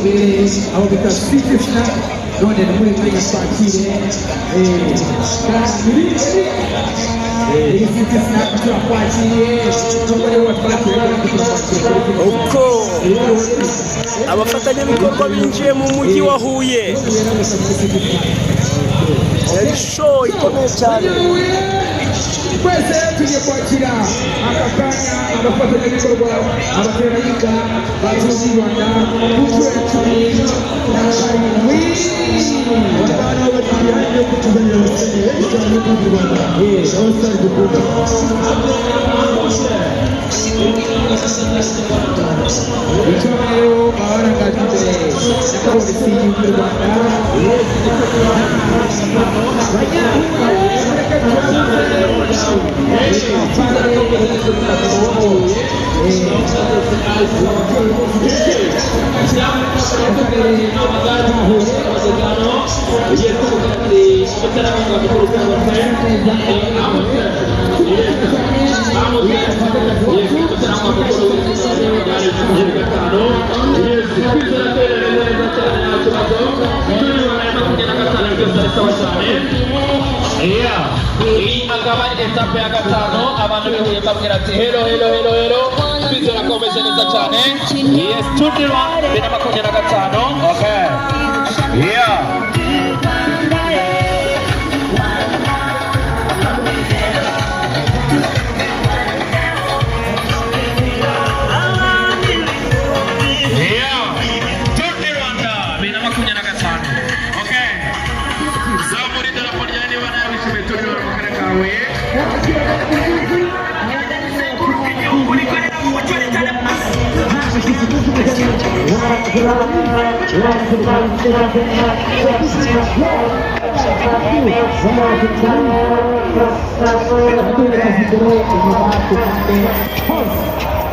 aho bita Sitishna none muri Mega Party uko abafatanyabikorwa binjiye mu mujyi wa Huye yari show ikomeye cyane twese tugiye kwakira aka kanya abafatanyabikorwa abaterankunga bagize u Rwanda ku nshuro ya 17 abana bagiye kutuzanira abasore cyane mu Rwanda abasore dukunda icyumweru barangaje na polisi y'u Rwanda Iyi akaba ari etape ya gatanu abantu bihuye babwira ati hello bizera ko bameze neza cyane yes tudira 2025 okay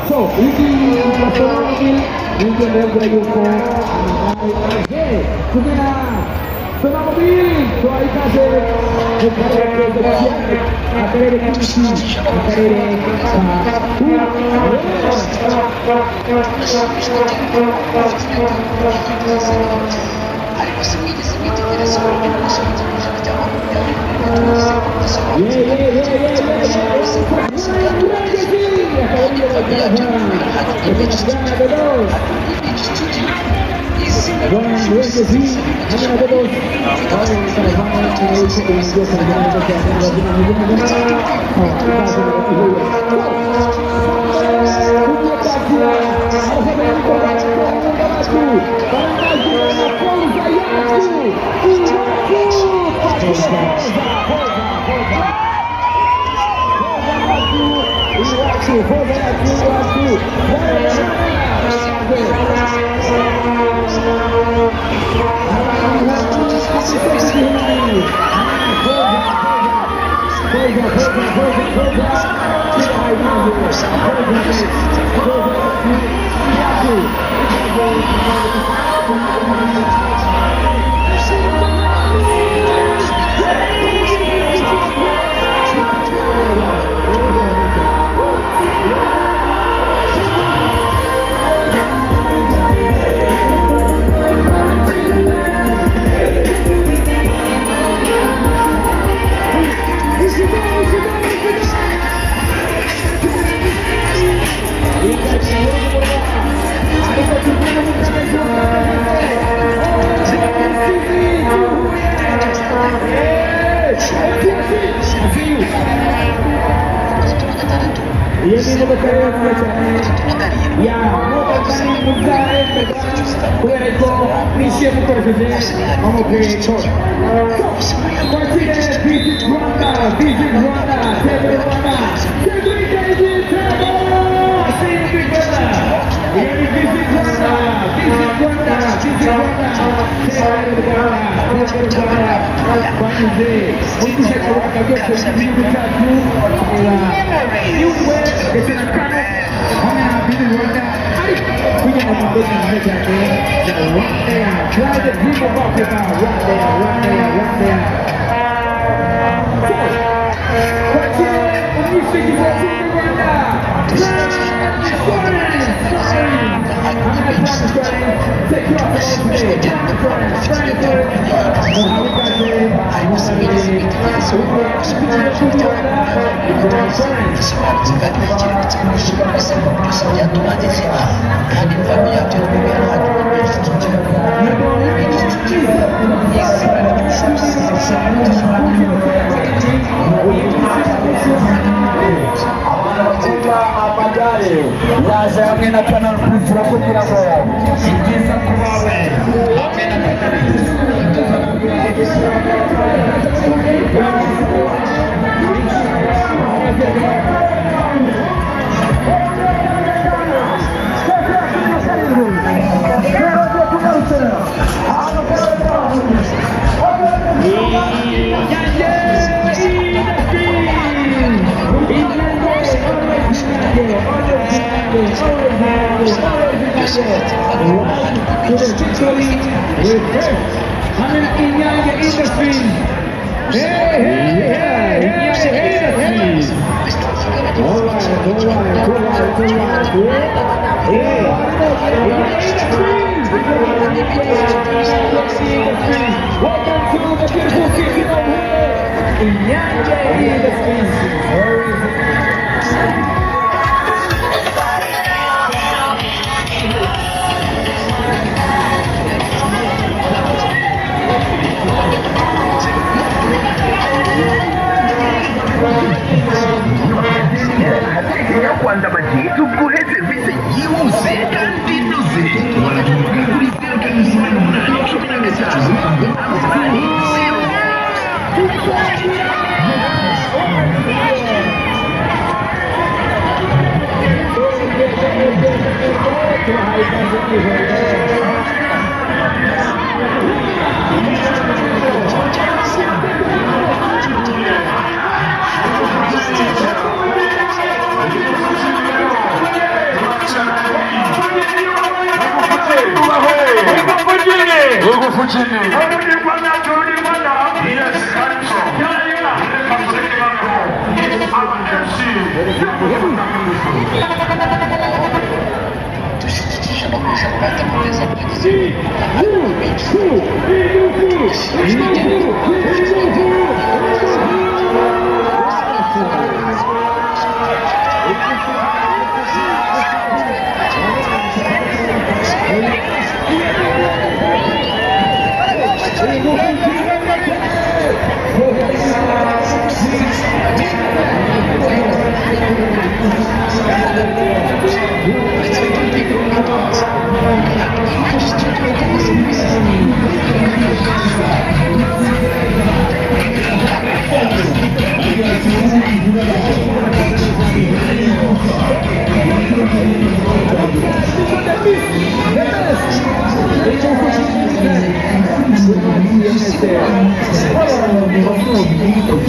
So, ini yaje hamwe na Canal Plus kugira ngo igeze ku bawe hamwe na Rwanda bagiye tuguhe serivisi yihuse kandi inoze waraduka kuri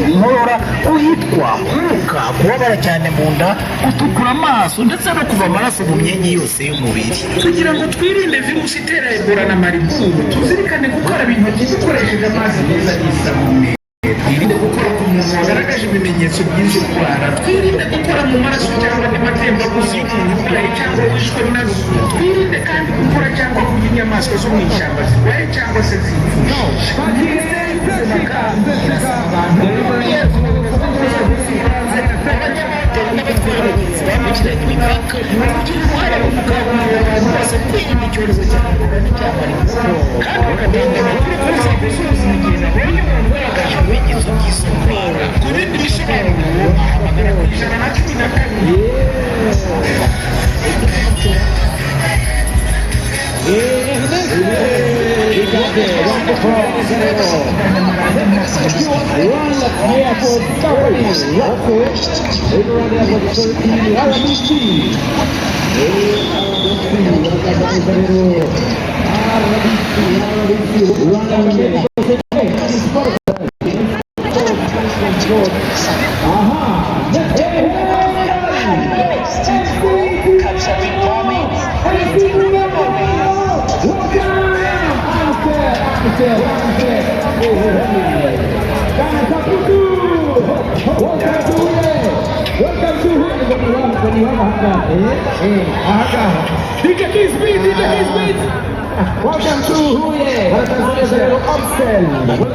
'inkorora, uhitwa kuruka, kubabara cyane mu nda, gutukura amaso ndetse no kuva amaraso mu myenge yose y'umubiri. kugira ngo twirinde virusi itera Ebola na Marburg, tuzirikane gukaraba intoki dukoresheje amazi meza n'isabune. Twirinde gukora ku muntu wagaragaje ibimenyetso by'izo ndwara. Twirinde gukora mu maraso cyangwa andi matembabuzi y'umuntu urwaye cyangwa wishwe nazo. Twirinde kandi gukora cyangwa kurya inyamaswa zo mu ishyamba zirwaye cyangwa se zipfuye. bambukiranya imipaka kugira uruhare mu gukangurira bose kwirinda icyorezo cya Ebola n'icya Marburg kandi bagatanga amakuru kuri serivisi z'ubuzima igihe babonye umuntu ugaragaje ibimenyetso by'izo ndwara. Ku bindi bisobanuro ahamagara ku 112. DJ Keys Beats. Welcome to Huye. Tanzania, Amstel.